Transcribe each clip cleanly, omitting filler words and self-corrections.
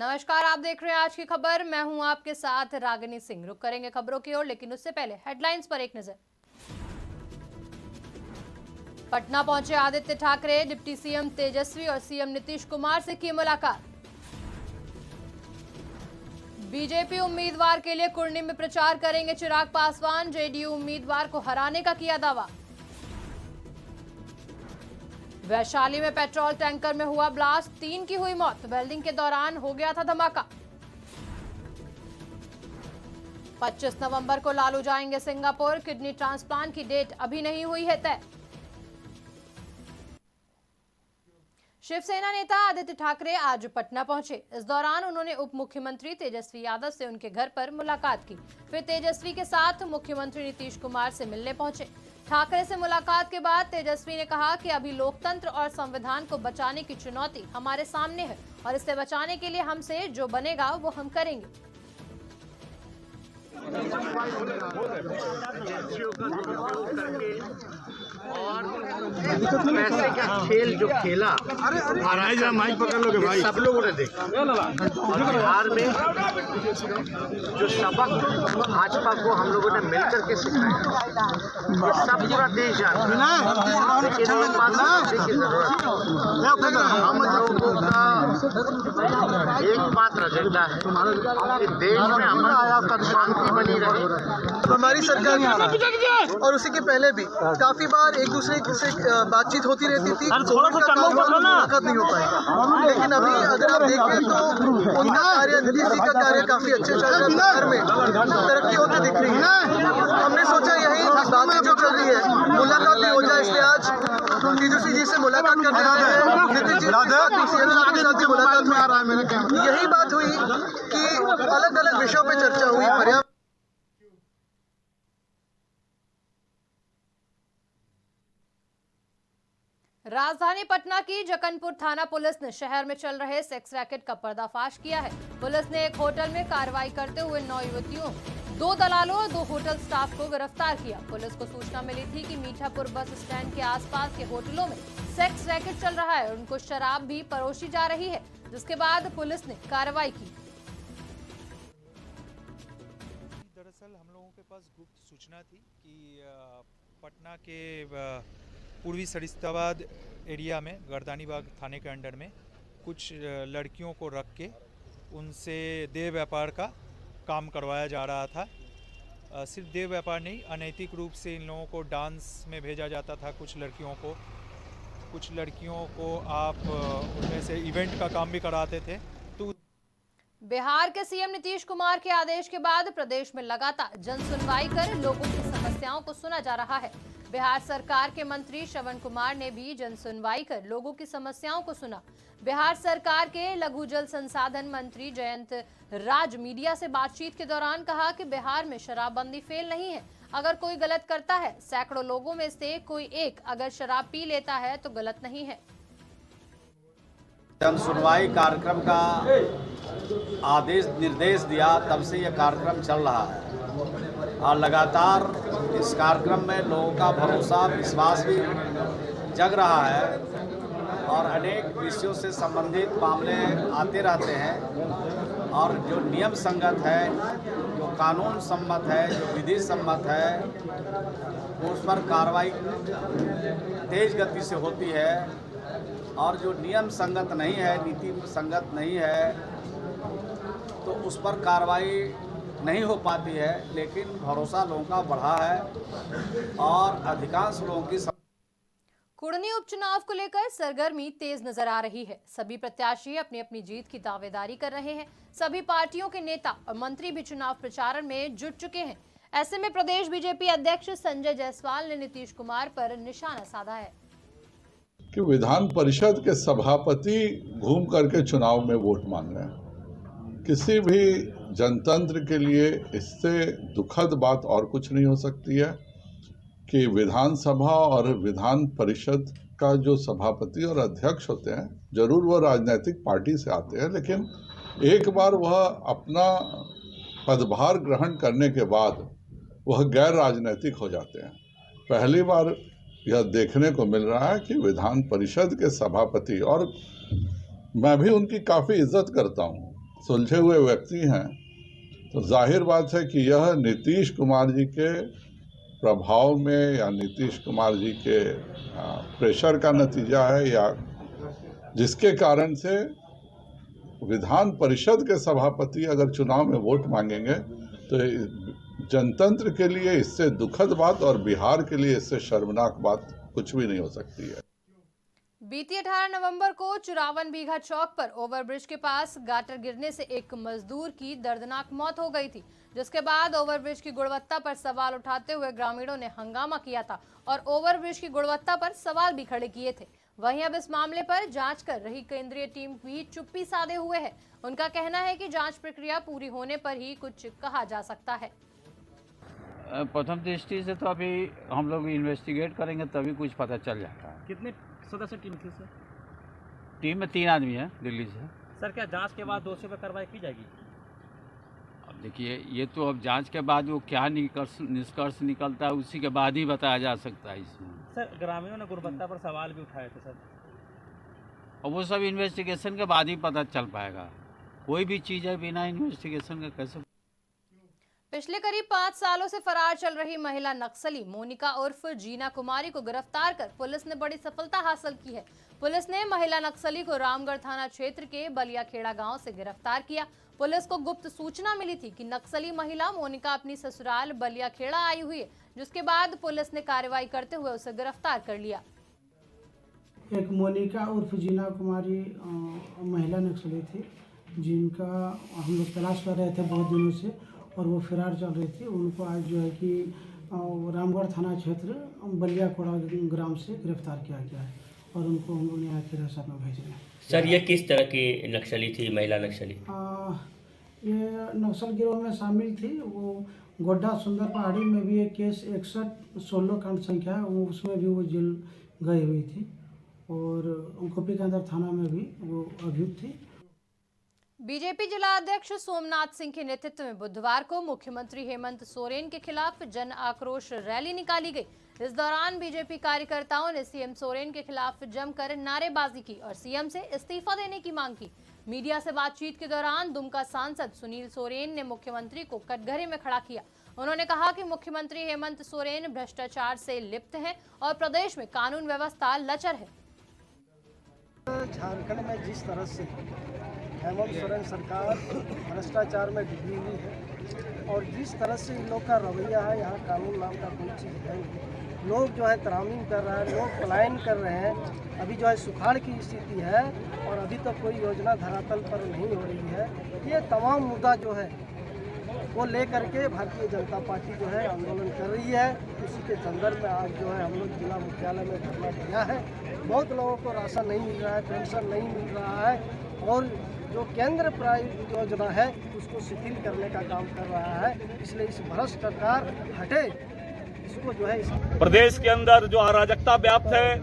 नमस्कार, आप देख रहे हैं आज की खबर। मैं हूं आपके साथ रागिनी सिंह। रुक करेंगे खबरों की ओर, लेकिन उससे पहले हेडलाइंस पर एक नजर। पटना पहुंचे आदित्य ठाकरे, डिप्टी सीएम तेजस्वी और सीएम नीतीश कुमार से की मुलाकात। बीजेपी उम्मीदवार के लिए कुर्नी में प्रचार करेंगे चिराग पासवान, जेडीयू उम्मीदवार को हराने का किया दावा। वैशाली में पेट्रोल टैंकर में हुआ ब्लास्ट, 3 की हुई मौत, वेल्डिंग के दौरान हो गया था धमाका। 25 नवंबर को लालू जाएंगे सिंगापुर, किडनी ट्रांसप्लांट की डेट अभी नहीं हुई है तय। शिवसेना नेता आदित्य ठाकरे आज पटना पहुंचे। इस दौरान उन्होंने उप मुख्यमंत्री तेजस्वी यादव से उनके घर पर मुलाकात की। फिर तेजस्वी के साथ मुख्यमंत्री नीतीश कुमार से मिलने पहुंचे। ठाकरे से मुलाकात के बाद तेजस्वी ने कहा कि अभी लोकतंत्र और संविधान को बचाने की चुनौती हमारे सामने है और इसे बचाने के लिए हमसे जो बनेगा वो हम करेंगे। और पैसे का खेल जो खेला, माइक पकड़ लोगे भाई, सब लोगों ने देखा। और बिहार में जो सबक भाजपा को हम लोगों ने मिलकर के सिखाया, ये सब पूरा देश जानता है। लेकिन एक बात समझने की जरूरत है, हम लोगों का एकमात्र एजेंडा है कि देश में अमन शांति बनी रहे। हमारी सरकार और उसी के पहले भी काफी बार एक दूसरे से बातचीत होती रहती थी, मुलाकात नहीं हो पाई। लेकिन अभी अगर आप देखें तो उनका कार्य, नीतीश जी का कार्य काफी अच्छे चल रहा है। बिहार में तरक्की होते दिख रही है। हमने सोचा यही बातचीत जो चल रही है मुलाकात भी हो जाए, इसलिए आज तेजस्वी जी से मुलाकात करने आए हैं। नीतीश जी के साथ भी मुलाकात हुई। यही बात हुई कि अलग अलग विषयों पर चर्चा हुई। पर्यावरण, राजधानी पटना की जकनपुर थाना पुलिस ने शहर में चल रहे सेक्स रैकेट का पर्दाफाश किया है। पुलिस ने एक होटल में कार्रवाई करते हुए 9 युवतियों, 2 दलालों और 2 होटल स्टाफ को गिरफ्तार किया। पुलिस को सूचना मिली थी कि मीठापुर बस स्टैंड के आसपास के होटलों में सेक्स रैकेट चल रहा है और उनको शराब भी परोसी जा रही है, जिसके बाद पुलिस ने कार्रवाई की। दरअसल हम लोगों के पास गुप्त सूचना थी कि पटना के पूर्वी सरिस्ताबाद एरिया में गर्दानी बाग थाने के अंडर में कुछ लड़कियों को रख के उनसे देह व्यापार का काम करवाया जा रहा था। सिर्फ देह व्यापार नहीं, अनैतिक रूप से इन लोगों को डांस में भेजा जाता था। कुछ लड़कियों को आप उनमें से इवेंट का काम भी कराते थे। तो बिहार के सीएम नीतीश कुमार के आदेश के बाद प्रदेश में लगातार जन सुनवाई कर लोगों की समस्याओं को सुना जा रहा है। बिहार सरकार के मंत्री श्रवण कुमार ने भी जन सुनवाई कर लोगों की समस्याओं को सुना। बिहार सरकार के लघु जल संसाधन मंत्री जयंत राज मीडिया से बातचीत के दौरान कहा कि बिहार में शराबबंदी फेल नहीं है। अगर कोई गलत करता है, सैकड़ों लोगों में से कोई एक अगर शराब पी लेता है तो गलत नहीं है। जन सुनवाई कार्यक्रम का आदेश निर्देश दिया, तब से यह कार्यक्रम चल रहा है और लगातार इस कार्यक्रम में लोगों का भरोसा, विश्वास भी जग रहा है और अनेक विषयों से संबंधित मामले आते रहते हैं। और जो नियम संगत है, जो कानून सम्मत है, जो विधि सम्मत है, उस पर कार्रवाई तेज गति से होती है। और जो नियम संगत नहीं है, नीति संगत नहीं है, तो उस पर कार्रवाई नहीं हो पाती है। लेकिन भरोसा लोगों का बढ़ा है और अधिकांश लोगों की कुर्नी उपचुनाव को लेकर सरगर्मी तेज नजर आ रही है। सभी प्रत्याशी अपनी अपनी जीत की दावेदारी कर रहे हैं। सभी पार्टियों के नेता और मंत्री भी चुनाव प्रचार में जुट चुके हैं। ऐसे में प्रदेश बीजेपी अध्यक्ष संजय जायसवाल ने नीतीश कुमार पर निशाना साधा है कि विधान परिषद के सभापति घूम करके चुनाव में वोट मांग रहे हैं। किसी भी जनतंत्र के लिए इससे दुखद बात और कुछ नहीं हो सकती है कि विधानसभा और विधान परिषद का जो सभापति और अध्यक्ष होते हैं, जरूर वह राजनीतिक पार्टी से आते हैं, लेकिन एक बार वह अपना पदभार ग्रहण करने के बाद वह गैर राजनीतिक हो जाते हैं। पहली बार यह देखने को मिल रहा है कि विधान परिषद के सभापति, और मैं भी उनकी काफ़ी इज्जत करता हूँ, सुलझे हुए व्यक्ति हैं, तो जाहिर बात है कि यह नीतीश कुमार जी के प्रभाव में या नीतीश कुमार जी के प्रेशर का नतीजा है, या जिसके कारण से विधान परिषद के सभापति अगर चुनाव में वोट मांगेंगे तो जनतंत्र के लिए इससे दुखद बात और बिहार के लिए इससे शर्मनाक बात कुछ भी नहीं हो सकती है। बीती 18 नवंबर को 54 बीघा चौक पर ओवरब्रिज के पास गाटर गिरने से एक मजदूर की दर्दनाक मौत हो गई थी, जिसके बाद ओवरब्रिज की गुणवत्ता पर सवाल उठाते हुए ग्रामीणों ने हंगामा किया था और ओवरब्रिज की गुणवत्ता पर सवाल भी खड़े किए थे। वहीं अब इस मामले पर जांच कर रही केंद्रीय टीम भी चुप्पी साधे हुए है। उनका कहना है कि जांच प्रक्रिया पूरी होने पर ही कुछ कहा जा सकता है। प्रथम दृष्टि से तो अभी हम लोग इन्वेस्टिगेट करेंगे तभी कुछ पता चल जाता है। कितने सदस्य टीम थी सर? टीम में 3 आदमी हैं दिल्ली से। सर क्या जांच के बाद दोषियों पर कार्रवाई की जाएगी? अब देखिए, ये तो अब जांच के बाद वो क्या निष्कर्ष निकलता है उसी के बाद ही बताया जा सकता है इसमें। सर ग्रामीणों ने गुणवत्ता पर सवाल भी उठाए थे सर, और वो सब इन्वेस्टिगेशन के बाद ही पता चल पाएगा। कोई भी चीज़ है बिना इन्वेस्टिगेशन का कैसे। पिछले करीब 5 सालों से फरार चल रही महिला नक्सली मोनिका उर्फ जीना कुमारी को गिरफ्तार कर पुलिस ने बड़ी सफलता हासिल की है। पुलिस ने महिला नक्सली को रामगढ़ थाना क्षेत्र के बलियाखेड़ा गांव से गिरफ्तार किया। पुलिस को गुप्त सूचना मिली थी कि नक्सली महिला मोनिका अपनी ससुराल बलियाखेड़ा आई हुई है, जिसके बाद पुलिस ने कार्रवाई करते हुए उसे गिरफ्तार कर लिया। एक मोनिका उर्फ जीना कुमारी महिला नक्सली थी, जिनका हम लोग तलाश कर रहे थे बहुत दिनों से और वो फरार चल रही थी। उनको आज जो है कि रामगढ़ थाना क्षेत्र बलियाखेड़ा ग्राम से गिरफ्तार किया गया है और उनको हम लोग यहाँ की हिरासत में भेज रहे हैं। सर ये किस तरह की नक्सली थी, महिला नक्सली? ये नक्सल गिरोह में शामिल थी। वो गोड्डा सुंदर पहाड़ी में भी एक केस 61-16 कांड संख्या है, वो उसमें भी वो जेल गई हुई थी और गोपी के अंदर थाना में भी वो अभियुक्त थी। बीजेपी जिला अध्यक्ष सोमनाथ सिंह के नेतृत्व में बुधवार को मुख्यमंत्री हेमंत सोरेन के खिलाफ जन आक्रोश रैली निकाली गई। इस दौरान बीजेपी कार्यकर्ताओं ने सीएम सोरेन के खिलाफ जमकर नारेबाजी की और सीएम से इस्तीफा देने की मांग की। मीडिया से बातचीत के दौरान दुमका सांसद सुनील सोरेन ने मुख्यमंत्री को कटघरे में खड़ा किया। उन्होंने कहा कि मुख्यमंत्री हेमंत सोरेन भ्रष्टाचार से लिप्त हैं और प्रदेश में कानून व्यवस्था लचर है। झारखंड में जिस तरह से हेमंत सोरेन सरकार भ्रष्टाचार में डूबी हुई है और जिस तरह से इन लोग का रवैया है, यहाँ कानून नाम का कोई चीज़ है नहीं। लोग जो है तरामीम कर रहे हैं, लोग पलायन कर रहे हैं। अभी जो है सुखाड़ की स्थिति है और अभी तक कोई योजना धरातल पर नहीं हो रही है। ये तमाम मुद्दा जो है वो लेकर के भारतीय जनता पार्टी जो है आंदोलन कर रही है। उसी के संदर्भ में आज जो है हम लोग जिला मुख्यालय में धरना दिया है। बहुत लोगों को राशन नहीं मिल रहा है, पेंशन नहीं मिल रहा है और जो केंद्र प्रायोजित योजना है उसको शिथिल करने का काम कर रहा है। इसलिए इस भ्रष्ट सरकार हटे, इसको जो है प्रदेश के अंदर जो अराजकता व्याप्त है,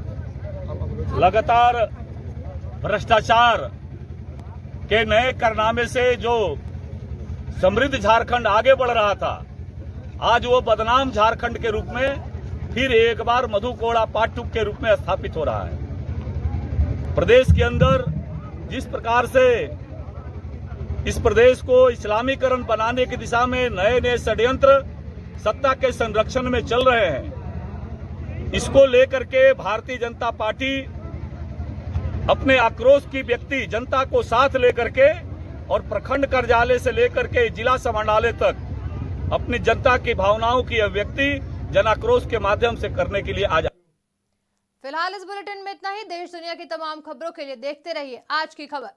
लगातार भ्रष्टाचार के नए कारनामे से जो समृद्ध झारखंड आगे बढ़ रहा था, आज वो बदनाम झारखंड के रूप में फिर एक बार मधु कोड़ा पार्ट 2 के रूप में स्थापित हो रहा है। प्रदेश के अंदर जिस प्रकार से इस प्रदेश को इस्लामीकरण बनाने की दिशा में नए नए षड्यंत्र सत्ता के संरक्षण में चल रहे हैं, इसको लेकर के भारतीय जनता पार्टी अपने आक्रोश की व्यक्ति जनता को साथ लेकर के और प्रखंड कार्यालय से लेकर के जिला समाहरणालय तक अपनी जनता की भावनाओं की अभिव्यक्ति जन आक्रोश के माध्यम से करने के लिए आज। फिलहाल इस बुलेटिन में इतना ही। देश दुनिया की तमाम खबरों के लिए देखते रहिए आज की खबर।